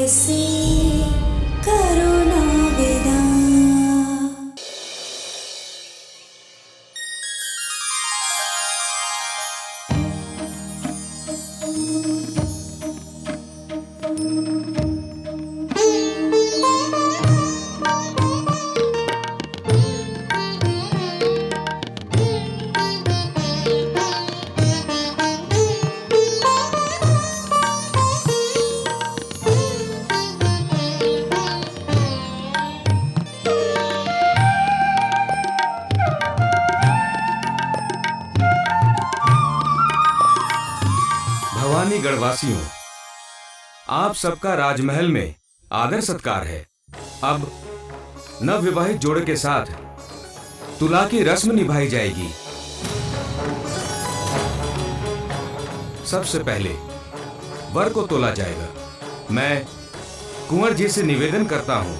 ऐसे करो ना विदा। भवानीगढ़ वासियों, आप सबका राजमहल में आदर सत्कार है। अब नवविवाहित जोड़े के साथ तुला की रस्म निभाई जाएगी। सबसे पहले वर को तोला जाएगा। मैं कुंवर जी से निवेदन करता हूं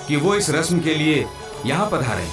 कि वो इस रस्म के लिए यहां पधारें।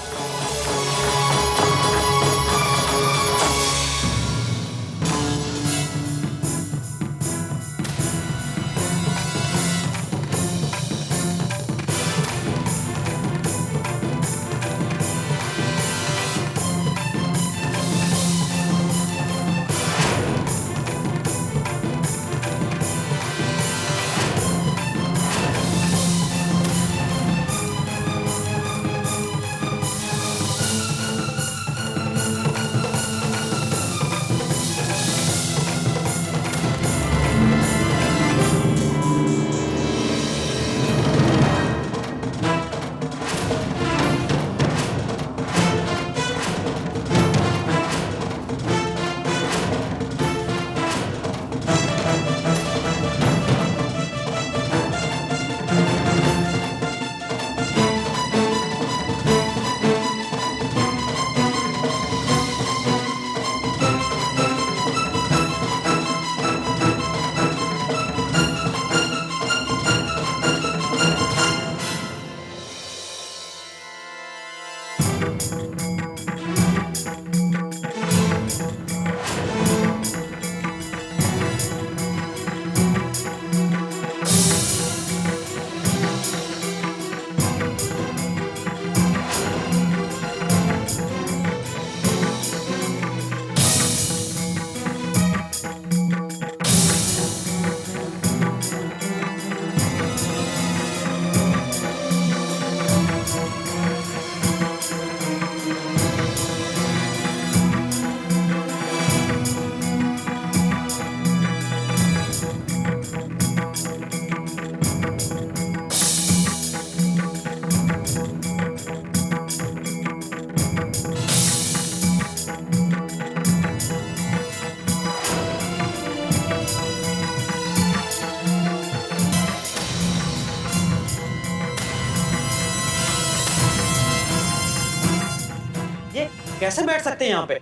कैसे बैठ सकते हैं यहाँ पे?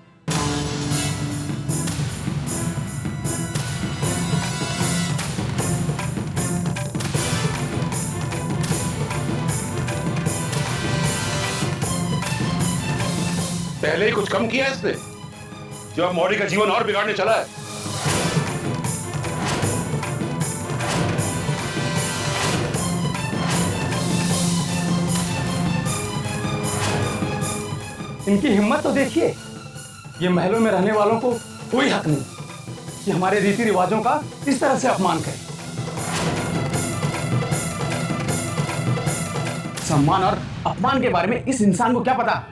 पहले ही कुछ कम किया है इसने, जो अब मौरी का जीवन और बिगाड़ने चला है। इनकी हिम्मत तो देखिए। ये महलों में रहने वालों को कोई हक नहीं कि हमारे रीति रिवाजों का इस तरह से अपमान करें। सम्मान और अपमान के बारे में इस इंसान को क्या पता?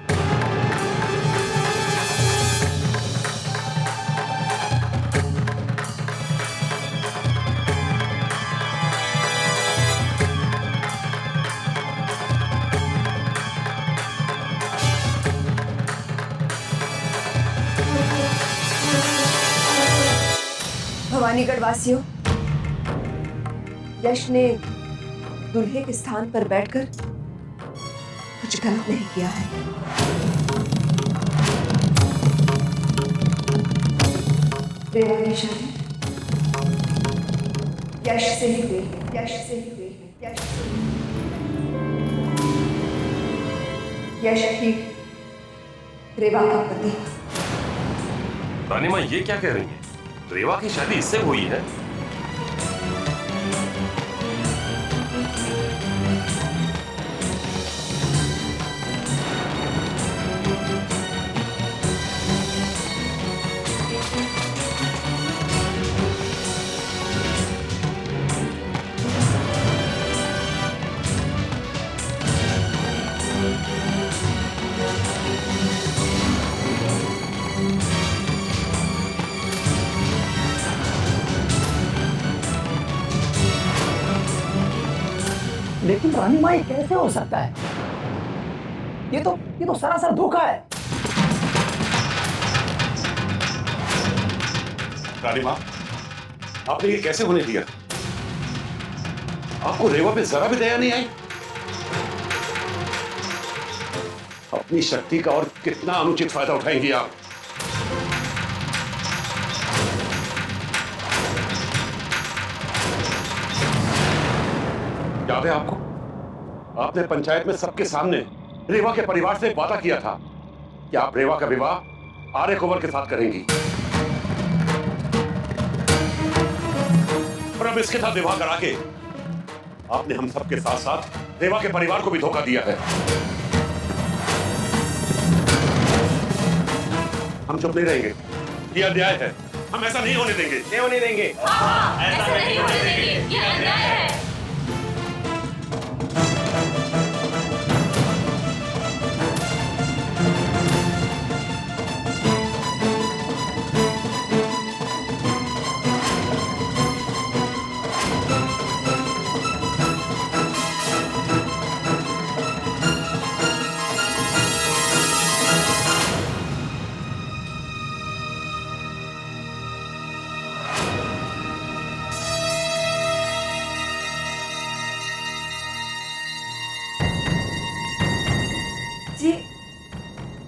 भवानीगढ़ वासियों, यश ने दूल्हे के स्थान पर बैठकर कुछ गलत नहीं किया है। रेवा की शादी यश से ही हुई है, यश से ही हुई है, यश से ही। यश ही रेवा का पति। रानी माँ ये क्या कह रही है? रेवा की शादी इससे हुई है? लेकिन रानी माँ, ये कैसे हो सकता है? ये तो सरासर धोखा है। रानी माँ, आपने ये कैसे होने दिया? आपको रेवा पे जरा भी दया नहीं आई? अपनी शक्ति का और कितना अनुचित फायदा उठाएंगी आप? याद है आपको? आपने पंचायत में सबके सामने रेवा के परिवार से वादा किया था कि आप रेवा का विवाह आर्य कुंवर के साथ करेंगी, और अब इसके साथ विवाह करा के आपने हम सबके साथ साथ रेवा के परिवार को भी धोखा दिया है। हम चुप नहीं रहेंगे, ये अन्याय है, हम ऐसा नहीं होने देंगे। नहीं होने देंगे। ऐसा नहीं होने देंगे, ये अन्याय है।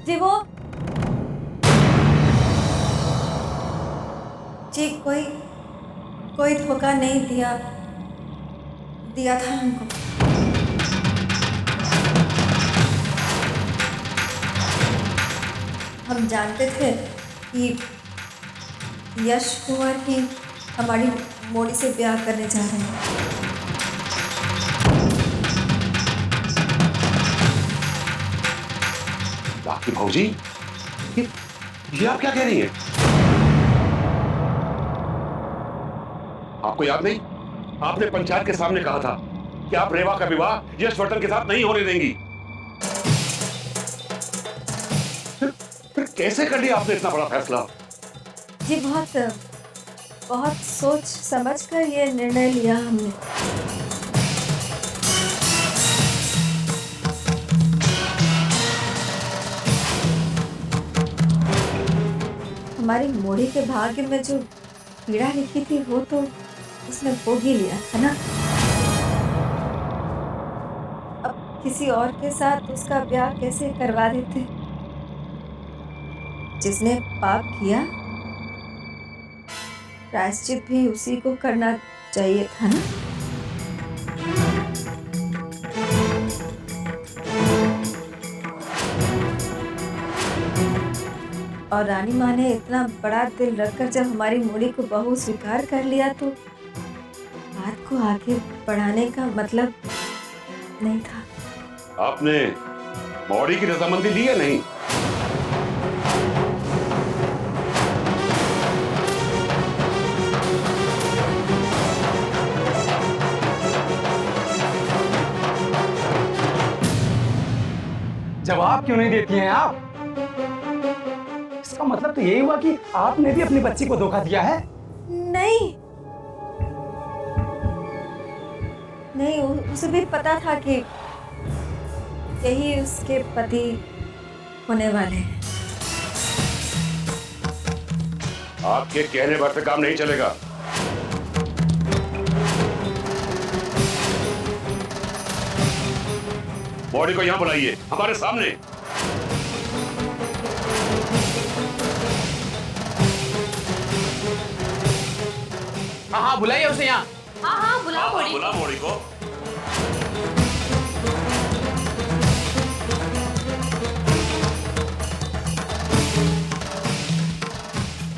जी वो जी कोई धोखा नहीं दिया था हमको। हम जानते थे कि यश कुंवर ही हमारी मोड़ी से ब्याह करने जा रहे हैं। आपकी भौजी, ये आप क्या कह रही हैं? आपको याद नहीं? आपने पंचायत के सामने कहा था कि आप रेवा का विवाह यशवर्धन के साथ नहीं होने देंगी। फिर कैसे कर लिया आपने इतना बड़ा फैसला? जी बहुत सोच समझ कर ये निर्णय लिया हमने। हमारी मोड़ी के भाग्य में जो पीड़ा लिखी थी वो तो उसने भोग ही लिया था ना। अब किसी और के साथ उसका ब्याह कैसे करवा देते? जिसने पाप किया प्रायश्चित भी उसी को करना चाहिए था ना। और रानी माँ ने इतना बड़ा दिल रखकर जब हमारी मोड़ी को बहू स्वीकार कर लिया तो बात को आगे बढ़ाने का मतलब नहीं था। आपने मोड़ी की रजामंदी ली है नहीं? जवाब क्यों नहीं देती हैं आप? इसका मतलब तो यही हुआ कि आपने भी अपनी बच्ची को धोखा दिया है। नहीं, उसे भी पता था कि यही उसके पति होने वाले हैं। आपके कहने भर से काम नहीं चलेगा। बॉडी को यहां बुलाइए, हमारे सामने। हाँ बुलाइए उसे यहाँ। हाँ बुलाओ बॉडी। बुला बॉडी को।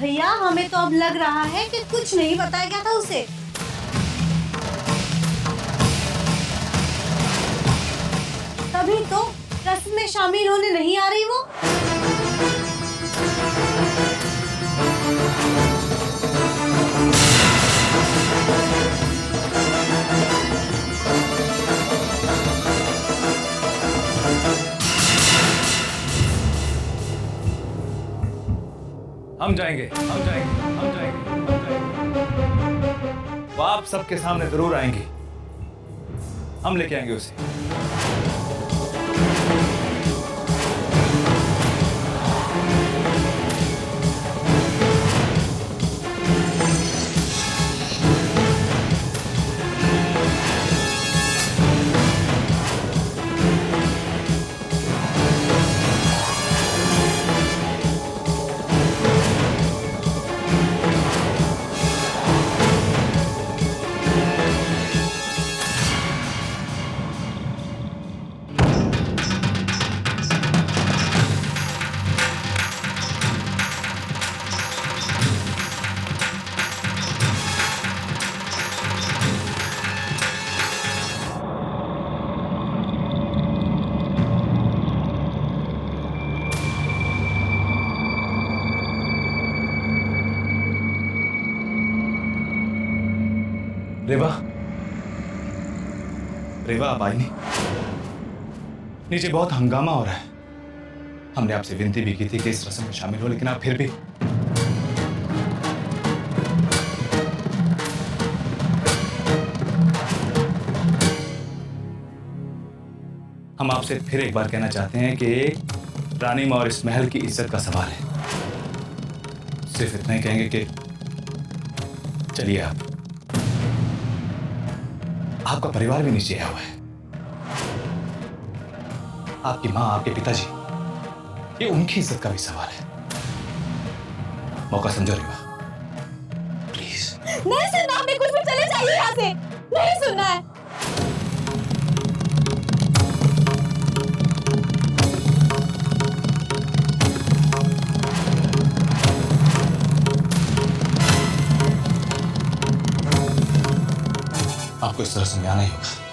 भैया हमें तो अब लग रहा है कि कुछ नहीं बताया गया था उसे। तभी तो रस्म में शामिल होने नहीं आ रही वो। हम जाएंगे। वो आप सबके सामने जरूर आएंगी। हम लेके आएंगे उसे। रेवा, रेवा आप आई नहीं। नीचे बहुत हंगामा हो रहा है। हमने आपसे विनती भी की थी कि इस रस्म में शामिल हो, लेकिन आप फिर भी। हम आपसे फिर एक बार कहना चाहते हैं कि रानी माँ और इस महल की इज्जत का सवाल है। सिर्फ इतना ही कहेंगे कि चलिए आपका परिवार भी नीचे आया हुआ है। आपकी माँ, आपके पिताजी, ये उनकी इज्जत का भी सवाल है। मौका समझो रेवा, प्लीज। नहीं सुनना, हमें कुछ भी, चले जाइए यहाँ से, नहीं सुनना है। आपको इस तरह समझाना ही होगा।